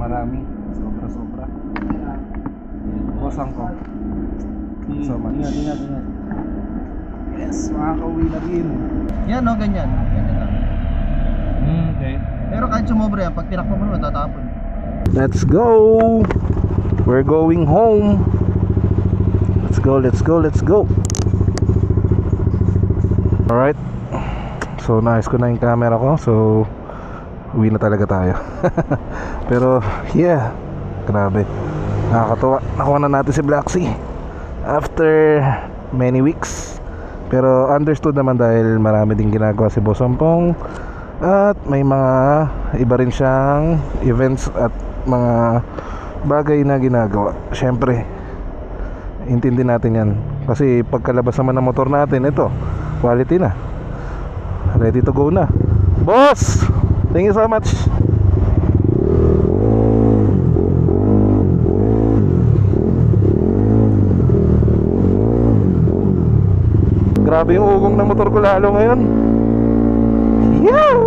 marami. Sobra-sobra. Bosang ko. So much. Ingat. Yes, makakauwi na rin. Yan no, ganyan. Ganyan lang. Okay. Pero kahit sumobra yan, pag tinakbo mo naman, tatapon. Let's go! We're going home. Let's go. Alright. So naayos ko na yung camera ko. So uwi na talaga tayo. Pero yeah, grabe, nakakatuwa. Nakuha na natin si Black Sea after many weeks. Pero understood naman dahil marami din ginagawa si Boss Ampong. At may mga iba rin siyang events at mga bagay na ginagawa. Siyempre intindi natin yan. Kasi pagkalabas naman ng motor natin, ito, quality na. Ready to go na. Boss! Thank you so much. Grabe yung ugong ng motor ko lalo ngayon. Yeah!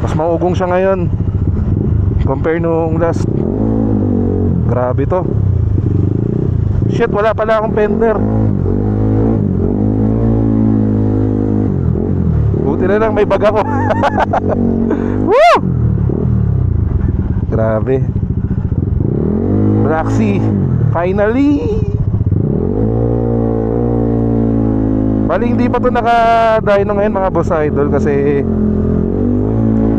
Mas maugong siya ngayon compare nung last. Grabe to. Shit, wala pala akong fender. Buti na lang may bag ako. Woo! Grabe. Black Sea, finally. Bali hindi pa to naka-dyno ngayon mga boss idol, kasi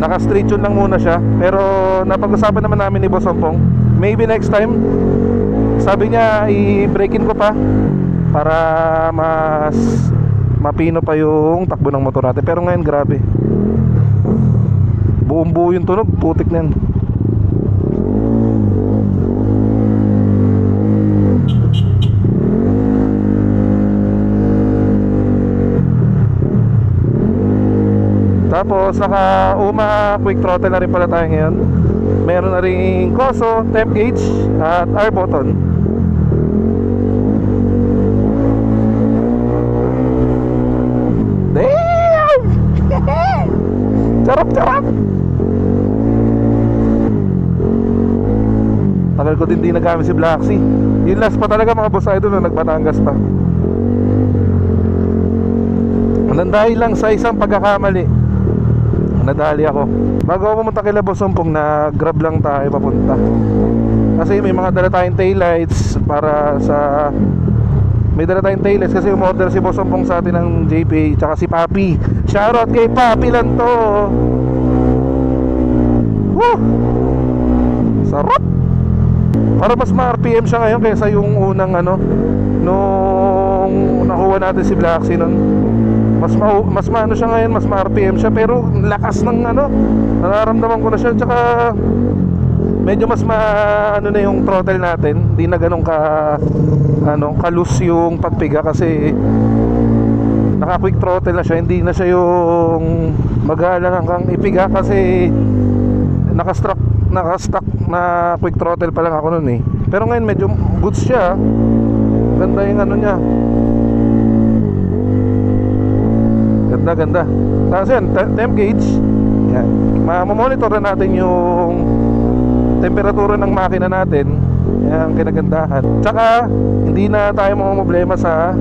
naka-straight tune lang muna siya. Pero napag-usapan naman namin ni Boss Ampong, maybe next time, sabi niya i-break-in ko pa para mas mapino pa yung takbo ng motor natin. Pero ngayon grabe, buong buo yung tunog, putik na yan. Tapos naka UMA quick throttle na rin pala tayo ngayon. Meron na rin COSO, temp gauge at R button. Damn! Charap! Tagal ko din di nagamit si Black Sea. Yung last pa talaga mga boss idol na nagbatangas pa. Dahil lang sa isang pagkakamali, nadali ako. Bago ako pumunta kay Boss Ampong, na grab lang tayo papunta. Kasi may mga dala tayong taillights para sa... May dala tayong taillights kasi umorder si Boss Ampong sa atin ng JP, tsaka si Papi. Shoutout kay Papi lang to. Woo! Sarap! Para mas ma-RPM siya ngayon kaysa yung unang nung nakuha natin si Black Sea nun. Mas maano siya ngayon, mas ma-RPM siya, pero lakas ng nararamdaman ko na siya. Tsaka medyo mas maano na yung throttle natin, hindi na ganun ka-loose yung pagpiga, kasi naka quick throttle na siya. Hindi na siya yung mag-aalangan kang ipiga, kasi naka-stock na quick throttle pa lang ako nun eh. Pero ngayon medyo goods siya. Ganda yung niya, ganda. Tapos yan, temp gauge. Yan, mamonitor na natin yung temperatura ng makina natin. Yan, kinagandahan. Tsaka hindi na tayo problema sa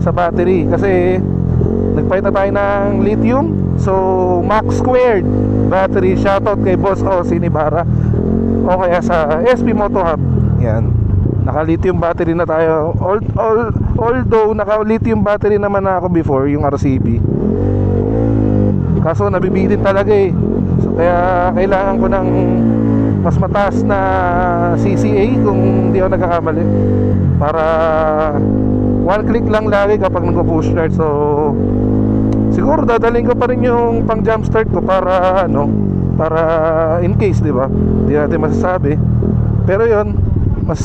battery, kasi nagpalit na tayo ng lithium. So max squared battery. Shoutout kay Boss Ozzy Nibara, o kaya sa SP Moto Hub. Yan, naka lithium battery na tayo. Although naka lithium battery naman na ako before, yung RCB, kaso nabibitin talaga eh. So kaya kailangan ko ng mas mataas na CCA, kung hindi ako nagkakamali, para one click lang lagi kapag nag-push start. So siguro dadalhin ko pa rin yung pang jump start ko para para in case, di ba? Hindi natin masasabi. Pero yon, mas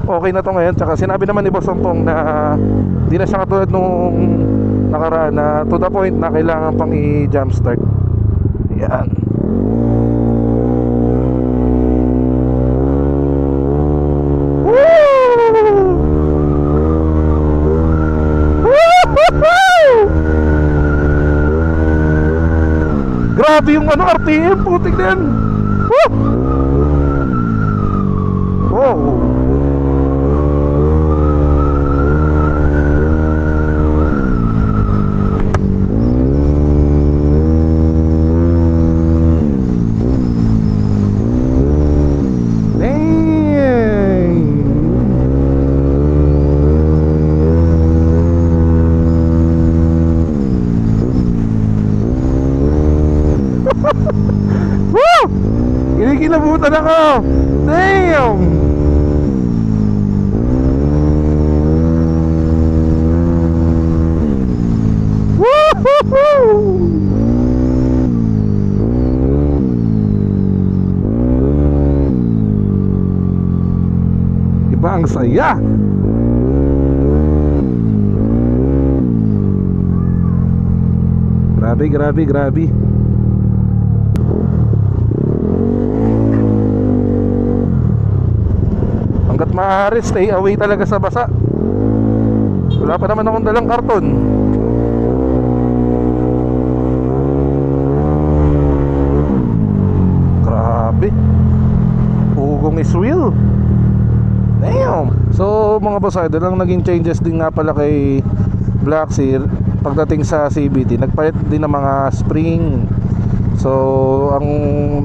okay na to ngayon. Tsaka sinabi naman ni Boss Ampong na hindi na siya katulad nung nakaraan, na to the point na kailangan pang i-jump start. Yan. Woo! grabe yung ano, RPM, putik na yan. Woo! Wow. Woo! Kinikilabutan ako. Damn! Woo-hoo-hoo! Iba ang saya. Grabe, grabe, grabe. Hanggat maaari, stay away talaga sa basa. Wala pa naman akong dalang karton. Grabe. Ugong is real. Damn. So mga boss idol, ang naging changes din nga pala kay Black Sea pagdating sa CVT, nagpalit din ng mga spring. So ang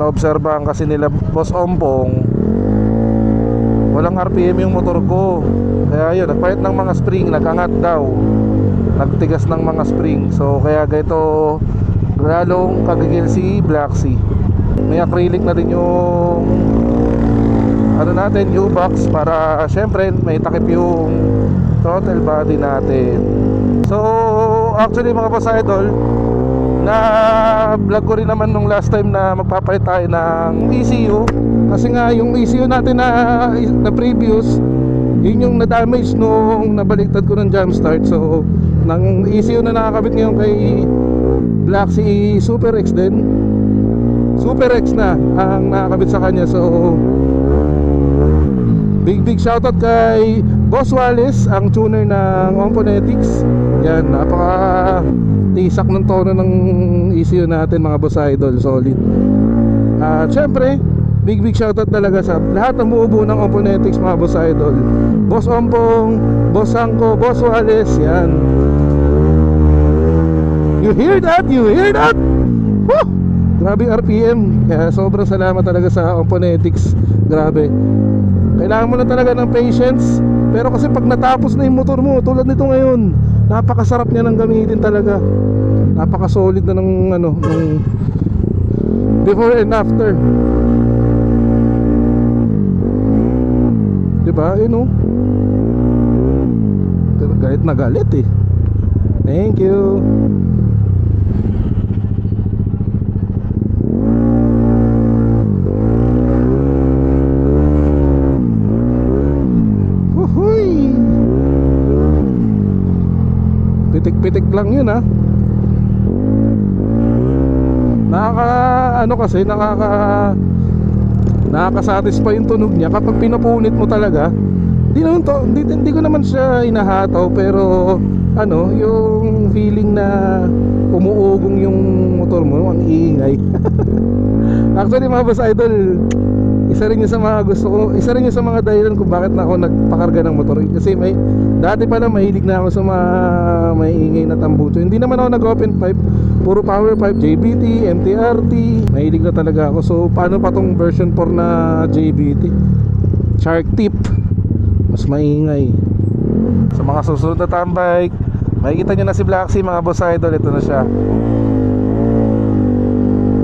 naobserbahan kasi nila Boss Ompong, walang RPM yung motor ko. Kaya yun, nagpalit ng mga spring, nagangat daw, nagtigas ng mga spring. So kaya ganito lalong kagigil si Black Sea. May acrylic na din yung ano natin, U-box, para syempre may takip yung throttle body natin. So actually mga boss idol, na vlog ko rin naman nung last time na magpapalit tayo ng ECU. Kasi nga yung ECU natin na previous, yun yung na-damage nung nabaliktad ko ng jump start. So ng ECU na nakakabit ngayon kay Black Sea, Super X din, Super X na ang nakakabit sa kanya. So big shoutout kay Boss Wallace, ang tuner ng Omponetics. Yan, napaka tisak ng tono ng ECU natin mga boss idol, solid. At syempre, big shoutout talaga sa lahat ng buo ng Omponetics mga boss idol. Boss Ompong, Boss Sangko, Boss Wallace, yan. You hear that? You hear that? Woo! Grabe RPM. Kaya sobrang salamat talaga sa Omponetics. Grabe. Kailangan mo na talaga ng patience. Pero kasi pag natapos na yung motor mo, tulad nito ngayon, napakasarap niya ng gamitin talaga. Napaka-solid na ng ano, ng before and after. Diba? Yun o. Pero galit na galit eh. Thank you. Pitik-pitik lang yun ha. Nakaka-satisfy yung tunog niya kapag pinapunit mo talaga. Hindi ko naman siya inahataw, pero ano, yung feeling na umuugong yung motor mo, ang iingay. Actually mga boss idol, isa rin yung sa mga gusto ko, isa rin yung sa mga dahilan kung bakit na ako nagpakarga ng motor. Kasi dati pa na mahilig na ako sa mga maiingay na tambucho. Hindi naman ako nag-open pipe, puro power pipe, JBT, MTRT. Mahilig na talaga ako. So paano pa tong version 4 na JBT? Shark tip, mas maingay. Sa mga susunod na tambike, makikita nyo na si Black Sea mga boss idol. Ito na siya.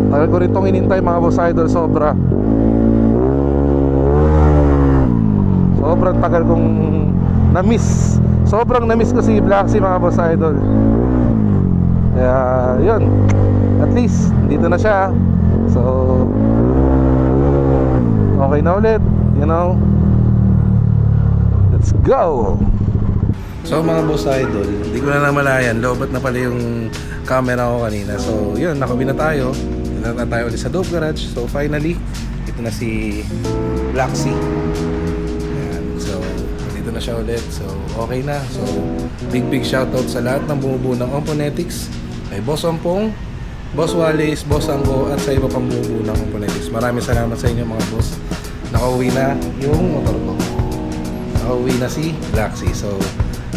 Tagal ko rin itong inintay mga boss idol, sobra. Sobrang tagal kong na-miss. Sobrang na-miss ko si Black Sea mga boss idol. Kaya yun, at least dito na siya. So okay na ulit, you know. Let's go. So mga boss idol, hindi ko na namalayan, lobat na pala yung camera ko kanina. So yun, nakabi na tayo. Nata tayo ulit sa Dope Garage. So finally, ito na si Black Sea. Dito na siya ulit. So okay na. So big shoutout sa lahat ng bumubuo ng Omponetics, kay Boss Ompong, Boss Wallace, Boss Anggo, at sa iba pang bubuo ng components. Maraming salamat sa inyo mga boss. Nakauwi na yung motor ko. Nakauwi na si Black Sea. So,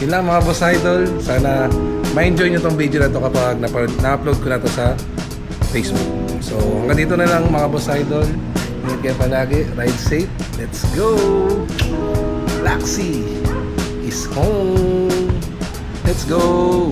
yun lang mga boss idol. Sana ma-enjoy nyo tong video na to kapag na-upload ko na to sa Facebook. So, hanggang dito na lang mga boss idol. Ingat kayo palagi. Ride safe. Let's go! Black Sea is home. Let's go!